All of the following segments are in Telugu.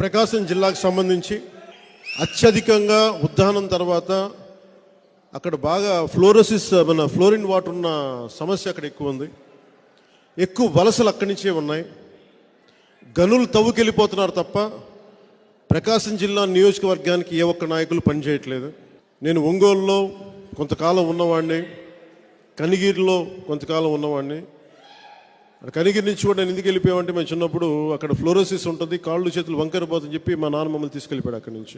ప్రకాశం జిల్లాకు సంబంధించి అత్యధికంగా ఉద్దానం తర్వాత అక్కడ బాగా ఫ్లోరిన్ వాటర్ ఉన్న సమస్య అక్కడ ఎక్కువ ఉంది. ఎక్కువ వలసలు అక్కడి నుంచే ఉన్నాయి. గనులు తవ్వుకెళ్ళిపోతున్నారు తప్ప ప్రకాశం జిల్లా నియోజకవర్గానికి ఏ ఒక్క నాయకులు పనిచేయట్లేదు. నేను ఒంగోలులో కొంతకాలం ఉన్నవాడిని, కనిగిరిలో కొంతకాలం ఉన్నవాడిని. కనిగిరి నుంచి కూడా నేను ఎందుకు వెళ్ళిపోయామంటే మేము చిన్నప్పుడు అక్కడ ఫ్లోరోసిస్ ఉంటుంది, కాళ్ళు చేతులు వంకరపోతుందని చెప్పి మా నాన్న మమ్మల్ని తీసుకెళ్ళిపోయాడు అక్కడి నుంచి.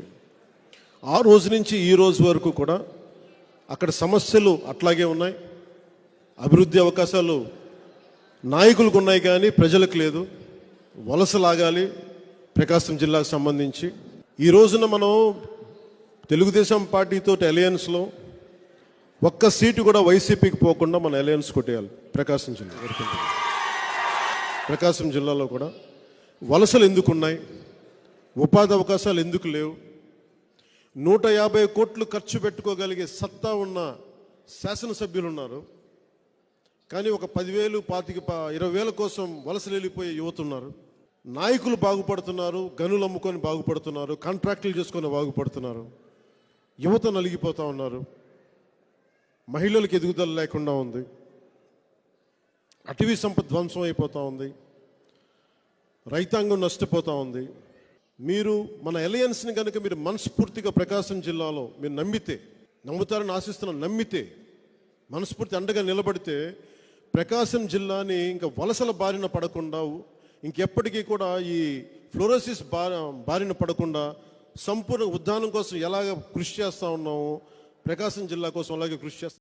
ఆ రోజు నుంచి ఈ రోజు వరకు కూడా అక్కడ సమస్యలు అట్లాగే ఉన్నాయి. అభివృద్ధి అవకాశాలు నాయకులకు ఉన్నాయి కానీ ప్రజలకు లేదు. వలస లాగాలి ప్రకాశం జిల్లాకు సంబంధించి. ఈ రోజున మనం తెలుగుదేశం పార్టీతో అలయన్స్లో ఒక్క సీటు కూడా వైసీపీకి పోకుండా మన అలయన్స్ కొట్టేయాలి. ప్రకాశం జిల్లాలో కూడా వలసలు ఎందుకు ఉన్నాయి, ఉపాధి అవకాశాలు ఎందుకు లేవు, 150 కోట్లు ఖర్చు పెట్టుకోగలిగే సత్తా ఉన్న శాసనసభ్యులు ఉన్నారు. కానీ ఒక 10,000, 20,000 కోసం వలసలు వెళ్ళిపోయే యువత ఉన్నారు. నాయకులు బాగుపడుతున్నారు, గనులు అమ్ముకొని బాగుపడుతున్నారు, కాంట్రాక్టులు చేసుకొని బాగుపడుతున్నారు. యువత నలిగిపోతూ ఉన్నారు. మహిళలకు ఎదుగుదల లేకుండా ఉంది. అటవీ సంపద ధ్వంసం అయిపోతూ ఉంది. రైతాంగం నష్టపోతూ ఉంది. మీరు మన అలయన్స్ని కనుక మీరు మనస్ఫూర్తిగా ప్రకాశం జిల్లాలో మీరు నమ్ముతారని ఆశిస్తున్నాను, నమ్మితే మనస్ఫూర్తి అండగా నిలబడితే ప్రకాశం జిల్లాని ఇంకా వలసల బారిన పడకుండా, ఇంకెప్పటికీ కూడా ఈ ఫ్లోరోసిస్ బారిన పడకుండా సంపూర్ణ ఉద్దానం కోసం ఎలాగ కృషి చేస్తూ ఉన్నామో ప్రకాశం జిల్లా కోసం అలాగే కృషి చేస్తాం.